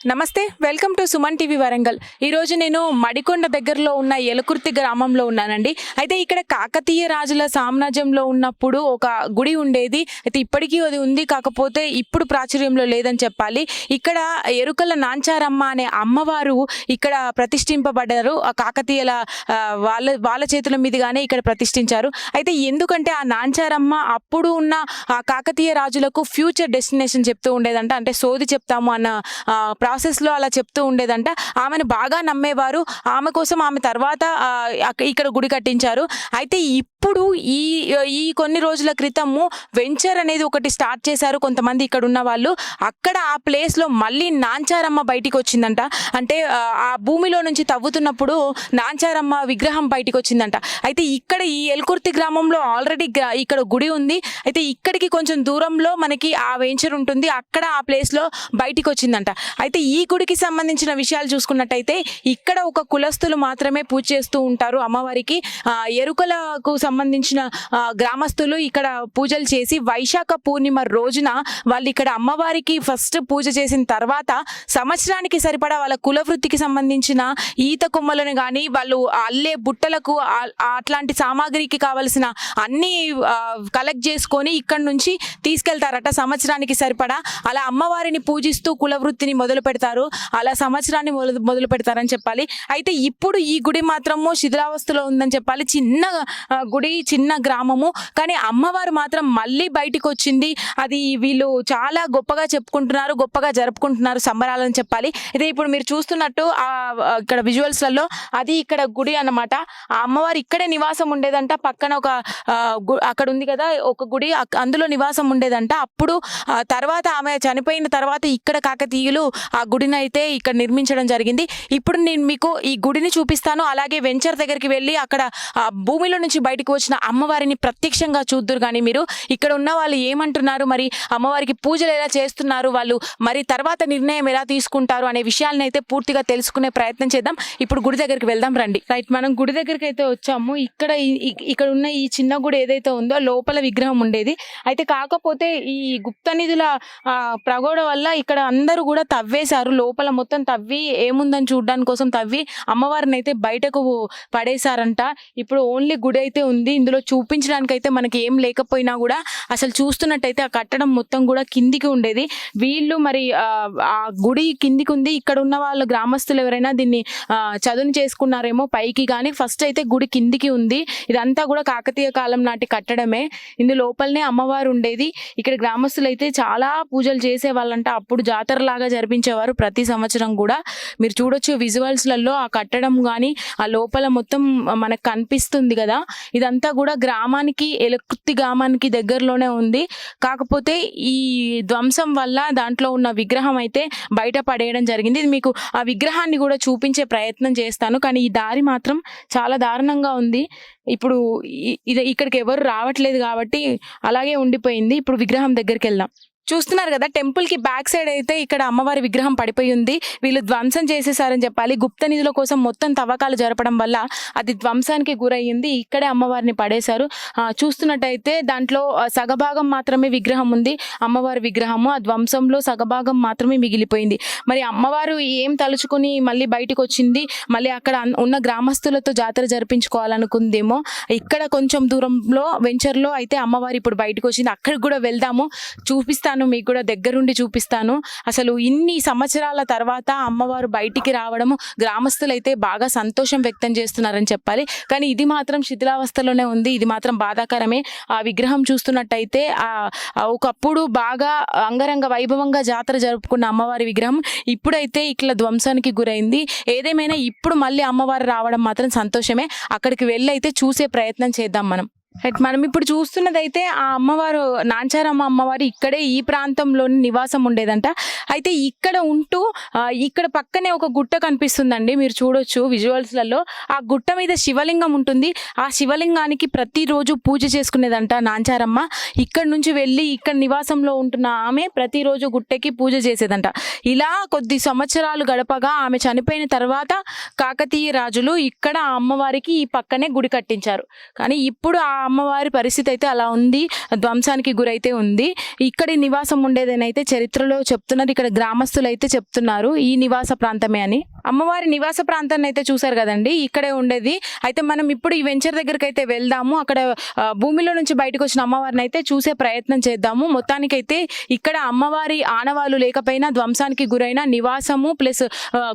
నమస్తే, welcome to Suman TV Warangal. ఈరోజు నేను మడికొండ దగ్గరలో ఉన్న ఎలకుర్తి గ్రామంలో ఉన్నానండి. అయితే ఇక్కడ కాకతీయ రాజుల సామ్రాజ్యంలో ఉన్నప్పుడు ఒక గుడి ఉండేది. అయితే ఇప్పటికీ అది ఉంది, కాకపోతే ఇప్పుడు ప్రాచుర్యంలో లేదని చెప్పాలి. ఇక్కడ ఎరుకల నాంచారమ్మ అనే అమ్మవారు ఇక్కడ ప్రతిష్ఠింపబడ్డారు. ఆ కాకతీయుల వాళ్ళ చేతుల మీదుగానే ఇక్కడ ప్రతిష్ఠించారు. అయితే ఎందుకంటే ఆ నాంచారమ్మ అప్పుడు ఉన్న ఆ కాకతీయ రాజులకు ఫ్యూచర్ డెస్టినేషన్ చెప్తూ ఉండేదంట. అంటే సోది చెప్తాము అన్న ప్రాసెస్లో అలా చెప్తూ ఉండేదంట. ఆమెను బాగా నమ్మేవారు. ఆమె కోసం ఆమె తర్వాత ఇక్కడ గుడి కట్టించారు. అయితే ఇప్పుడు ఈ ఈ కొన్ని రోజుల క్రితము వెంచర్ అనేది ఒకటి స్టార్ట్ చేశారు కొంతమంది ఇక్కడ ఉన్న వాళ్ళు. అక్కడ ఆ ప్లేస్లో మళ్ళీ నాంచారమ్మ బయటికి వచ్చిందంట. అంటే ఆ భూమిలో నుంచి తవ్వుతున్నప్పుడు నాంచారమ్మ విగ్రహం బయటికి వచ్చిందంట. అయితే ఇక్కడ ఈ ఎల్కుర్తి గ్రామంలో ఆల్రెడీ ఇక్కడ గుడి ఉంది. అయితే ఇక్కడికి కొంచెం దూరంలో మనకి ఆ వెంచర్ ఉంటుంది. అక్కడ ఆ ప్లేస్లో బయటికి వచ్చిందంట. అయితే ఈ గుడికి సంబంధించిన విషయాలు చూసుకున్నట్టయితే ఇక్కడ ఒక కులస్తులు మాత్రమే పూజ చేస్తూ ఉంటారు అమ్మవారికి. ఎరుకలకు సంబంధించిన గ్రామస్తులు ఇక్కడ పూజలు చేసి వైశాఖ పూర్ణిమ రోజున వాళ్ళు ఇక్కడ అమ్మవారికి ఫస్ట్ పూజ చేసిన తర్వాత సంవత్సరానికి సరిపడా వాళ్ళ కులవృత్తికి సంబంధించిన ఈత కొమ్మలను కానీ వాళ్ళు అల్లే బుట్టలకు అట్లాంటి సామాగ్రికి కావలసిన అన్ని కలెక్ట్ చేసుకొని ఇక్కడ నుంచి తీసుకెళ్తారట సంవత్సరానికి సరిపడా. అలా అమ్మవారిని పూజిస్తూ కులవృత్తిని మొదలు పెడతారు. అలా సంవత్సరాన్ని మొదలు పెడతారని చెప్పాలి. అయితే ఇప్పుడు ఈ గుడి మాత్రము శిథిలావస్థలో ఉందని చెప్పాలి. చిన్న గుడి, చిన్న గ్రామము, కానీ అమ్మవారు మాత్రం మళ్ళీ బయటికి వచ్చింది. అది వీళ్ళు చాలా గొప్పగా చెప్పుకుంటున్నారు, గొప్పగా జరుపుకుంటున్నారు సంబరాలని చెప్పాలి. అయితే ఇప్పుడు మీరు చూస్తున్నట్టు ఇక్కడ విజువల్స్లలో అది ఇక్కడ గుడి అన్నమాట. ఆ అమ్మవారు ఇక్కడే నివాసం ఉండేదంట. పక్కన ఒక అక్కడ ఉంది కదా ఒక గుడి, అందులో నివాసం ఉండేదంట. అప్పుడు తర్వాత ఆమె చనిపోయిన తర్వాత ఇక్కడ కాకతీయులు ఆ గుడిని అయితే ఇక్కడ నిర్మించడం జరిగింది. ఇప్పుడు నేను మీకు ఈ గుడిని చూపిస్తాను. అలాగే వెంచర్ దగ్గరికి వెళ్ళి అక్కడ భూమిలో నుంచి బయటకు వచ్చిన అమ్మవారిని ప్రత్యక్షంగా చూద్దురు. కానీ మీరు ఇక్కడ ఉన్న వాళ్ళు ఏమంటున్నారు, మరి అమ్మవారికి పూజలు ఎలా చేస్తున్నారు, వాళ్ళు మరి తర్వాత నిర్ణయం ఎలా తీసుకుంటారు అనే విషయాలను అయితే పూర్తిగా తెలుసుకునే ప్రయత్నం చేద్దాం. ఇప్పుడు గుడి దగ్గరికి వెళ్దాం రండి. రైట్, మనం గుడి దగ్గరికి అయితే వచ్చాము. ఇక్కడ ఉన్న ఈ చిన్న గుడి ఏదైతే ఉందో లోపల విగ్రహం ఉండేది. అయితే కాకపోతే ఈ గుప్త నిధుల ప్రగోడ వల్ల ఇక్కడ అందరూ కూడా తవ్వేశారు. లోపల మొత్తం తవ్వి ఏముందని చూడడానికి కోసం తవ్వి అమ్మవారిని అయితే బయటకు పడేశారంట. ఇప్పుడు ఓన్లీ గుడి అయితే ఉంది. ఇందులో చూపించడానికి అయితే మనకి ఏం లేకపోయినా కూడా అసలు చూస్తున్నట్టయితే ఆ కట్టడం మొత్తం కూడా కిందికి ఉండేది. వీళ్ళు మరి ఆ గుడి కిందికి ఉంది. ఇక్కడ ఉన్న వాళ్ళు గ్రామస్తులు ఎవరైనా దీన్ని చదును చేసుకున్నారేమో పైకి, కానీ ఫస్ట్ అయితే గుడి కిందికి ఉంది. ఇదంతా కూడా కాకతీయ కాలం నాటి కట్టడమే. ఇందు లోపలనే అమ్మవారు ఉండేది. ఇక్కడ గ్రామస్తులు అయితే చాలా పూజలు చేసే వాళ్ళంట. అప్పుడు జాతరలాగా జరిపించేవారు ప్రతి సంవత్సరం కూడా. మీరు చూడొచ్చు విజువల్స్లలో ఆ కట్టడం కానీ ఆ లోపల మొత్తం మనకు కనిపిస్తుంది కదా. ఇదంతా కూడా గ్రామానికి, ఎలకుర్తి గ్రామానికి దగ్గరలోనే ఉంది. కాకపోతే ఈ ధ్వంసం వల్ల దాంట్లో ఉన్న విగ్రహం అయితే బయట పడేయడం జరిగింది. ఇది మీకు ఆ విగ్రహాన్ని కూడా చూపించే ప్రయత్నం చేస్తాను, కానీ ఈ దారి మాత్రం చాలా దారుణంగా ఉంది. ఇప్పుడు ఇక్కడికి ఎవరు రావట్లేదు కాబట్టి అలాగే ఉండిపోయింది. ఇప్పుడు విగ్రహం దగ్గరికి వెళ్దాం. చూస్తున్నారు కదా, టెంపుల్కి బ్యాక్ సైడ్ అయితే ఇక్కడ అమ్మవారి విగ్రహం పడిపోయి ఉంది. వీళ్ళు ధ్వంసం చేసేసారని చెప్పాలి. గుప్త నిధుల కోసం మొత్తం తవ్వకాలు జరపడం వల్ల అది ధ్వంసానికి గురయ్యింది. ఇక్కడే అమ్మవారిని పడేశారు. చూస్తున్నట్టయితే దాంట్లో సగభాగం మాత్రమే విగ్రహం ఉంది, అమ్మవారి విగ్రహము. ఆ ధ్వంసంలో సగభాగం మాత్రమే మిగిలిపోయింది. మరి అమ్మవారు ఏం తలుచుకుని మళ్ళీ బయటకు వచ్చింది, మళ్ళీ అక్కడ ఉన్న గ్రామస్తులతో జాతర జరిపించుకోవాలనుకుందేమో. ఇక్కడ కొంచెం దూరంలో వెంచర్లో అయితే అమ్మవారు ఇప్పుడు బయటకు వచ్చింది. అక్కడికి కూడా వెళ్దాము, చూపిస్తాను, మీకు కూడా దగ్గరుండి చూపిస్తాను. అసలు ఇన్ని సంవత్సరాల తర్వాత అమ్మవారు బయటికి రావడము గ్రామస్తులు అయితే బాగా సంతోషం వ్యక్తం చేస్తున్నారని చెప్పాలి. కానీ ఇది మాత్రం శిథిలావస్థలోనే ఉంది. ఇది మాత్రం బాధాకరమే. ఆ విగ్రహం చూస్తున్నట్టయితే ఒకప్పుడు బాగా అంగరంగ వైభవంగా జాతర జరుపుకున్న అమ్మవారి విగ్రహం ఇప్పుడైతే ఇట్లా ధ్వంసానికి గురైంది. ఏదేమైనా ఇప్పుడు మళ్ళీ అమ్మవారు రావడం మాత్రం సంతోషమే. అక్కడికి వెళ్ళి అయితే చూసే ప్రయత్నం చేద్దాం మనం. మనం ఇప్పుడు చూస్తున్నదైతే ఆ అమ్మవారు నాంచారమ్మ అమ్మవారు ఇక్కడే ఈ ప్రాంతంలోని నివాసం ఉండేదంట. అయితే ఇక్కడ ఉంటూ ఇక్కడ పక్కనే ఒక గుట్ట కనిపిస్తుందండి, మీరు చూడొచ్చు విజువల్స్లలో. ఆ గుట్ట మీద శివలింగం ఉంటుంది. ఆ శివలింగానికి ప్రతిరోజు పూజ చేసుకునేదంట నాంచారమ్మ. ఇక్కడ నుంచి వెళ్ళి ఇక్కడ నివాసంలో ఉంటున్న ఆమె ప్రతిరోజు గుట్టకి పూజ చేసేదంట. ఇలా కొద్ది సంవత్సరాలు గడపగా ఆమె చనిపోయిన తర్వాత కాకతీయ రాజులు ఇక్కడ ఆ అమ్మవారికి ఈ పక్కనే గుడి కట్టించారు. కానీ ఇప్పుడు ఆ అమ్మవారి పరిస్థితి అయితే అలా ఉంది, ధ్వంసానికి గురైతే ఉంది. ఇక్కడి నివాసం ఉండేదనైతే చరిత్రలో చెప్తున్నారు, ఇక్కడ గ్రామస్తులు అయితే చెప్తున్నారు ఈ నివాస ప్రాంతమే అని. అమ్మవారి నివాస ప్రాంతాన్ని అయితే చూసారు కదండి, ఇక్కడే ఉండేది. అయితే మనం ఇప్పుడు ఈ వెంచర్ దగ్గరికి అయితే వెళ్దాము, అక్కడ భూమిలో నుంచి బయటకు వచ్చిన అమ్మవారిని అయితే చూసే ప్రయత్నం చేద్దాము. మొత్తానికైతే ఇక్కడ అమ్మవారి ఆనవాళ్ళు లేకపోయినా ధ్వంసానికి గురైన నివాసము ప్లస్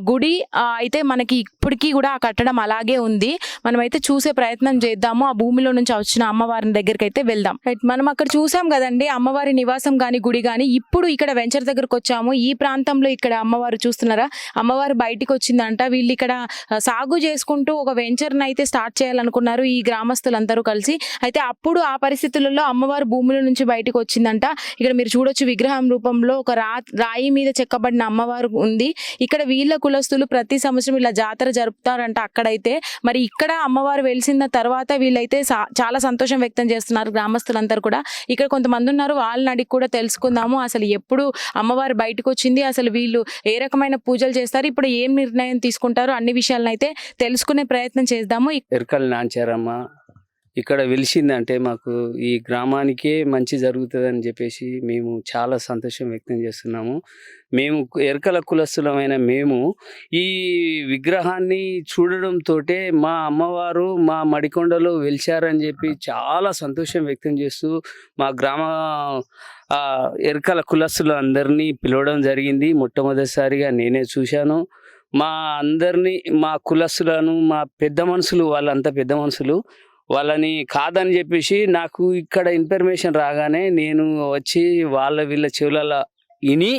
గుడి అయితే మనకి ఇప్పటికీ కూడా ఆ కట్టడం అలాగే ఉంది. మనమైతే చూసే ప్రయత్నం చేద్దాము, ఆ భూమిలో నుంచి వచ్చిన అమ్మవారిని దగ్గరికి అయితే వెళ్దాం. రైట్, మనం అక్కడ చూసాం కదండి అమ్మవారి నివాసం కానీ గుడి కానీ. ఇప్పుడు ఇక్కడ వెంచర్ దగ్గరకు వచ్చాము, ఈ ప్రాంతంలో ఇక్కడ అమ్మవారు చూస్తున్నారా, అమ్మవారు బయటికి వచ్చిందంట. వీళ్ళు ఇక్కడ సాగు చేసుకుంటూ ఒక వెంచర్ని అయితే స్టార్ట్ చేయాలనుకున్నారు ఈ గ్రామస్తులందరూ కలిసి. అయితే అప్పుడు ఆ పరిస్థితులలో అమ్మవారు భూమిలో నుంచి బయటకు వచ్చిందంట. ఇక్కడ మీరు చూడొచ్చు విగ్రహం రూపంలో ఒక రాయి మీద చెక్కబడిన అమ్మవారు ఉంది. ఇక్కడ వీళ్ళ కులస్తులు ప్రతి సంవత్సరం ఇలా జాతర జరుపుతారంట అక్కడైతే. మరి ఇక్కడ అమ్మవారు వెలిసిన తర్వాత వీళ్ళైతే చాలా సంతోషం వ్యక్తం చేస్తున్నారు గ్రామస్తులందరూ కూడా. ఇక్కడ కొంతమంది ఉన్నారు, వాళ్ళని అడిగి కూడా తెలుసుకుందాము అసలు ఎప్పుడు అమ్మవారు బయటకు వచ్చింది, అసలు వీళ్ళు ఏ రకమైన పూజలు చేస్తారు, ఇప్పుడు ఏం నిర్ణయం తీసుకుంటారు, అన్ని విషయాలను అయితే తెలుసుకునే ప్రయత్నం చేద్దాము. ఎరకల నాంచారమ్మ ఇక్కడ వెలిసిందంటే మాకు ఈ గ్రామానికే మంచి జరుగుతుందని చెప్పేసి మేము చాలా సంతోషం వ్యక్తం చేస్తున్నాము. మేము ఎరకల కులస్తులమైన మేము ఈ విగ్రహాన్ని చూడడంతో మా అమ్మవారు మా మడికొండలో వెలిచారని చెప్పి చాలా సంతోషం వ్యక్తం చేస్తూ మా గ్రామ ఎరకల కులస్తులు అందరినీ పిలవడం జరిగింది. మొట్టమొదటిసారిగా నేనే చూశాను. మా అందరినీ మా కులస్తులను మా పెద్ద మనుషులు, వాళ్ళంతా పెద్ద మనుషులు, వాళ్ళని కాదని చెప్పేసి నాకు ఇక్కడ ఇన్ఫర్మేషన్ రాగానే నేను వచ్చి వీళ్ళ చెవుల విని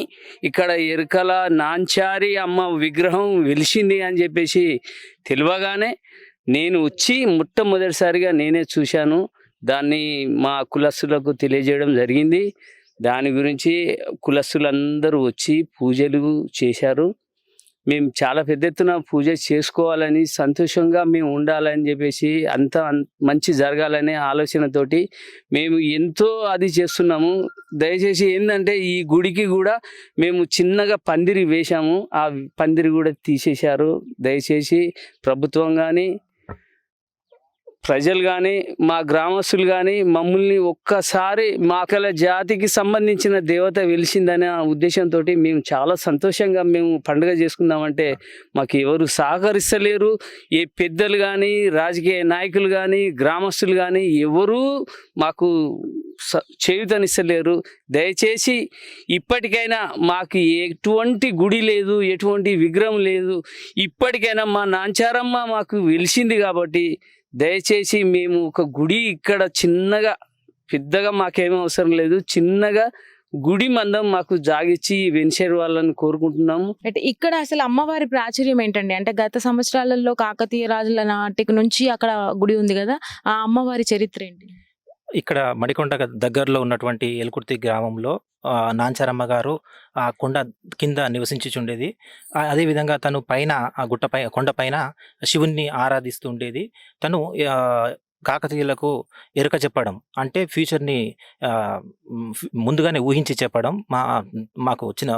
ఇక్కడ ఎరకల నాంచారి అమ్మ విగ్రహం వెలిసింది అని చెప్పేసి తెలియగానే నేను వచ్చి మొట్టమొదటిసారిగా నేనే చూశాను. దాన్ని మా కులస్తులకు తెలియజేయడం జరిగింది. దాని గురించి కులస్తులందరూ వచ్చి పూజలు చేశారు. మేము చాలా పెద్ద ఎత్తున పూజ చేసుకోవాలని, సంతోషంగా మేము ఉండాలని చెప్పేసి అంత మంచి జరగాలనే ఆలోచనతోటి మేము ఎంతో అది చేస్తున్నాము. దయచేసి ఏంటంటే ఈ గుడికి కూడా మేము చిన్నగా పందిరి వేశాము, ఆ పందిరి కూడా తీసేశారు. దయచేసి ప్రభుత్వం కానీ ప్రజలు కానీ మా గ్రామస్తులు కానీ మమ్మల్ని ఒక్కసారి మాకల జాతికి సంబంధించిన దేవత వెలిసిందనే ఉద్దేశంతో మేము చాలా సంతోషంగా మేము పండుగ చేసుకుందామంటే మాకు ఎవరు సహకరిస్తలేరు. ఏ పెద్దలు కానీ రాజకీయ నాయకులు కానీ గ్రామస్తులు కానీ ఎవరూ మాకు చేయుతనిస్తలేరు. దయచేసి ఇప్పటికైనా మాకు ఎటువంటి గుడి లేదు, ఎటువంటి విగ్రహం లేదు. ఇప్పటికైనా మా నాంచారమ్మ మాకు వెలిసింది కాబట్టి దయచేసి మేము ఒక గుడి ఇక్కడ చిన్నగా, పెద్దగా మాకేమీ అవసరం లేదు, చిన్నగా గుడి మందం మాకు జాగిచ్చి వెంచర్ వాళ్ళని కోరుకుంటున్నాము. అంటే ఇక్కడ అసలు అమ్మవారి ప్రాచుర్యం ఏంటండి? అంటే గత సంవత్సరాలలో కాకతీయ రాజుల నాటికి నుంచి అక్కడ గుడి ఉంది కదా, ఆ అమ్మవారి చరిత్ర ఏంటి? ఇక్కడ మడికొండ దగ్గరలో ఉన్నటువంటి ఎలుకుర్తి గ్రామంలో నాంచారమ్మ గారు ఆ కొండ కింద నివసించుచుండేది. అదేవిధంగా తను పైన ఆ గుట్టపై కొండపైన శివుణ్ణి ఆరాధిస్తూ ఉండేది. తను కాకతీయులకు ఎరుక చెప్పడం అంటే ఫ్యూచర్ని ముందుగానే ఊహించి చెప్పడం మాకు వచ్చిన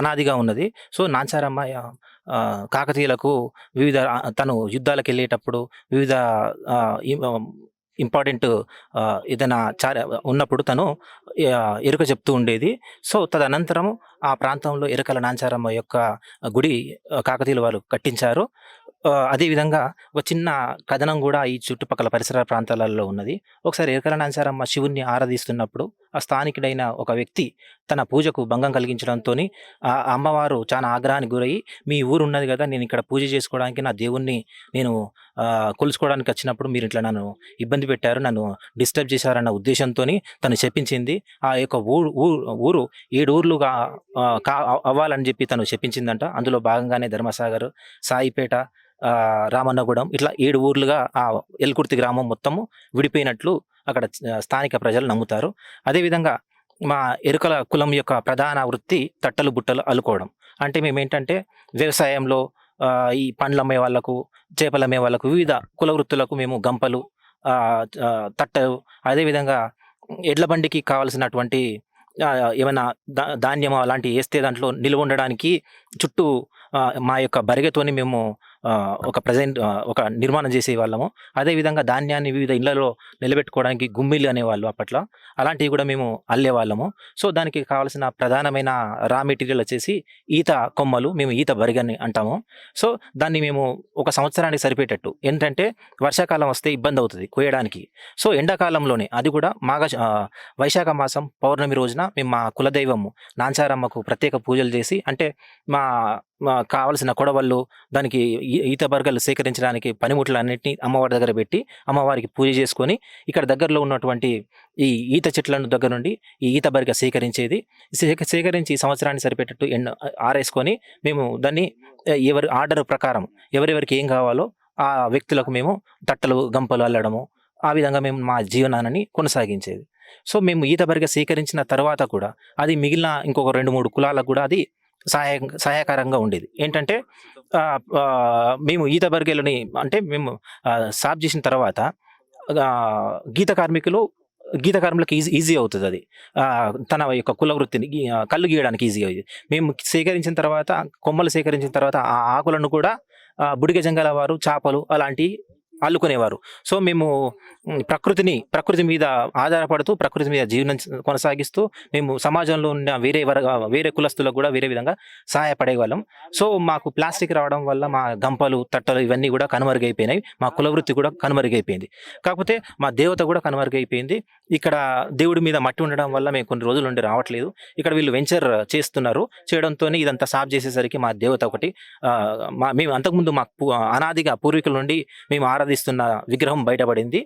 అనాదిగా ఉన్నది. సో నాంచారమ్మ కాకతీయులకు తను యుద్ధాలకు వెళ్ళేటప్పుడు వివిధ ఇంపార్టెంట్ ఏదైనా ఉన్నప్పుడు తను ఎరుక చెప్తూ ఉండేది. సో తదనంతరము ఆ ప్రాంతంలో ఎరుకల నాంచారమ్మ యొక్క గుడి కాకతీయుల వారు కట్టించారు. అదేవిధంగా ఒక చిన్న కథనం కూడా ఈ చుట్టుపక్కల పరిసర ప్రాంతాలలో ఉన్నది. ఒకసారి ఎరకల నాంచారమ్మ శివుణ్ణి ఆరాధిస్తున్నప్పుడు ఆ స్థానికుడైన ఒక వ్యక్తి తన పూజకు భంగం కలిగించడంతో ఆ అమ్మవారు చాలా ఆగ్రహానికి గురయ్యి, మీ ఊరు ఉన్నది కదా, నేను ఇక్కడ పూజ చేసుకోవడానికి నా దేవుణ్ణి నేను కొలుసుకోవడానికి వచ్చినప్పుడు మీరు ఇట్లా నన్ను ఇబ్బంది పెట్టారు, నన్ను డిస్టర్బ్ చేశారన్న ఉద్దేశంతో తను చెప్పించింది. ఆ యొక్క ఊరు 7 ఊర్లుగా అవ్వాలని చెప్పి తను చెప్పించిందంట. అందులో భాగంగానే ధర్మసాగర్, సాయిపేట, రామన్నగూడెం ఇట్లా 7 ఊర్లుగా ఆ ఎల్కుర్తి గ్రామం మొత్తము విడిపోయినట్లు అక్కడ స్థానిక ప్రజలు నమ్ముతారు. అదేవిధంగా మా ఎరుకల కులం యొక్క ప్రధాన వృత్తి తట్టలు బుట్టలు అల్లుకోవడం. అంటే మేము ఏంటంటే వ్యవసాయంలో ఈ పండ్లు అమ్మే వాళ్ళకు, చేపలు అమ్మే వాళ్ళకు, వివిధ కుల వృత్తులకు మేము గంపలు, తట్టలు, అదేవిధంగా ఎడ్ల బండికి కావాల్సినటువంటి ఏమైనా ధాన్యం అలాంటివి వేస్తే దాంట్లో నిల్వ ఉండడానికి చుట్టూ మా యొక్క బరిగెతోని మేము ఒక నిర్మాణం చేసే వాళ్ళము. అదేవిధంగా ధాన్యాన్ని వివిధ ఇళ్లలో నిలబెట్టుకోవడానికి గుమ్మిళ్ళు అనేవాళ్ళు అప్పట్లో. అలాంటివి కూడా మేము అల్లేవాళ్ళము. సో దానికి కావాల్సిన ప్రధానమైన రా మెటీరియల్ వచ్చేసి ఈత కొమ్మలు, మేము ఈత బరిగని అంటాము. సో దాన్ని మేము ఒక సంవత్సరానికి సరిపోయేటట్టు, ఏంటంటే వర్షాకాలం వస్తే ఇబ్బంది అవుతుంది కోయడానికి. సో ఎండాకాలంలోనే, అది కూడా వైశాఖ మాసం పౌర్ణమి రోజున మేము మా కులదైవము నాంచారమ్మకు ప్రత్యేక పూజలు చేసి, అంటే మా కావలసిన కొడవళ్ళు, దానికి ఈత బర్గలు సేకరించడానికి పనిముట్లన్నింటినీ అమ్మవారి దగ్గర పెట్టి అమ్మవారికి పూజ చేసుకొని, ఇక్కడ దగ్గరలో ఉన్నటువంటి ఈ ఈత చెట్లను దగ్గర నుండి ఈ ఈత బరిగ సేకరించి ఈ సంవత్సరాన్ని సరిపెట్టేట్టు ఆరేసుకొని మేము దాన్ని ఎవరి ఆర్డర్ ప్రకారం ఎవరెవరికి ఏం కావాలో ఆ వ్యక్తులకు మేము తట్టలు గంపలు అల్లడము, ఆ విధంగా మేము మా జీవనాన్ని కొనసాగించేది. సో మేము ఈత బరిగ సేకరించిన తర్వాత కూడా అది మిగిలిన ఇంకొక 2-3 కులాలకు కూడా అది సహాయకరంగా ఉండేది. ఏంటంటే మేము ఈత బరిగెలని అంటే మేము సాఫ్ చేసిన తర్వాత గీత కార్మికులకు ఈజీ అవుతుంది. అది తన యొక్క కుల వృత్తిని కళ్ళు గీయడానికి ఈజీ అయ్యేది. మేము సేకరించిన తర్వాత, కొమ్మలు సేకరించిన తర్వాత ఆ ఆకులను కూడా బుడిగ జంగల వారు చేపలు అలాంటివి అల్లుకునేవారు. సో మేము ప్రకృతి మీద ఆధారపడుతూ ప్రకృతి మీద జీవనం కొనసాగిస్తూ మేము సమాజంలో ఉన్న వేరే కులస్తులకు కూడా వేరే విధంగా సహాయపడేవాళ్ళం. సో మాకు ప్లాస్టిక్ రావడం వల్ల మా గంపలు, తట్టలు ఇవన్నీ కూడా కనుమరుగైపోయినాయి. మా కులవృత్తి కూడా కనుమరుగైపోయింది. కాకపోతే మా దేవత కూడా కనుమరుగైపోయింది. ఇక్కడ దేవుడి మీద మట్టి ఉండడం వల్ల మేము కొన్ని రోజుల నుండి రావట్లేదు. ఇక్కడ వీళ్ళు వెంచర్ చేయడంతో ఇదంతా సాఫ్ చేసేసరికి మా దేవత ఒకటి మేము అంతకుముందు అనాదిగా పూర్వీకుల నుండి మేము ఆరాధిస్తున్న విగ్రహం బయటపడింది.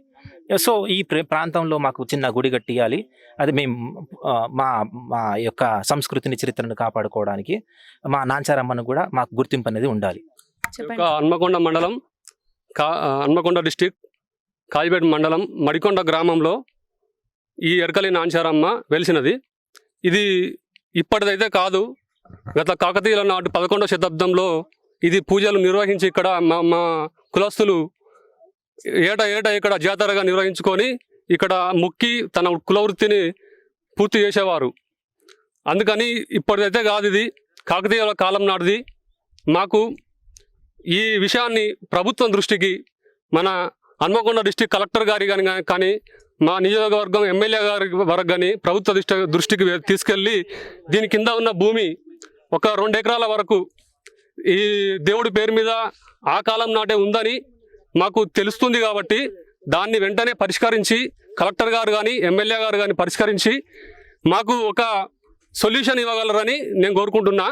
సో ఈ ప్రాంతంలో మాకు చిన్న గుడి కట్టియాలి. అది మేము మా యొక్క సంస్కృతిని, చరిత్రను కాపాడుకోవడానికి మా నాంచారమ్మను కూడా మాకు గుర్తింపు అనేది ఉండాలి. హన్మకొండ మండలం, హన్మకొండ డిస్టిక్, కాజిపేట మండలం, మడికొండ గ్రామంలో ఈ ఎరకలి నాంచారమ్మ వెలిసినది. ఇది ఇప్పటిదైతే కాదు, గత కాకతీయుల నాటి 11వ శతాబ్దంలో ఇది పూజలు నిర్వహించి ఇక్కడ మా కులస్తులు ఏటా ఇక్కడ జాతరగా నిర్వహించుకొని ఇక్కడ మొక్కి తన కులవృత్తిని పూర్తి చేసేవారు. అందుకని ఇప్పటిదైతే కాదు, ఇది కాకతీయుల కాలం నాటిది. మాకు ఈ విషయాన్ని ప్రభుత్వం దృష్టికి, మన హన్మకొండ డిస్టిక్ కలెక్టర్ గారి కానీ మా నియోజకవర్గం ఎమ్మెల్యే గారి వరకు కానీ ప్రభుత్వ దృష్టికి తీసుకెళ్ళి దీని కింద ఉన్న భూమి ఒక 2 ఎకరాల వరకు ఈ దేవుడి పేరు మీద ఆ కాలం నాటే ఉందని మాకు తెలుస్తుంది. కాబట్టి దాన్ని వెంటనే పరిష్కరించి కలెక్టర్ గారు కానీ ఎమ్మెల్యే గారు కానీ పరిష్కరించి మాకు ఒక సొల్యూషన్ ఇవ్వగలరని నేను కోరుకుంటున్నా.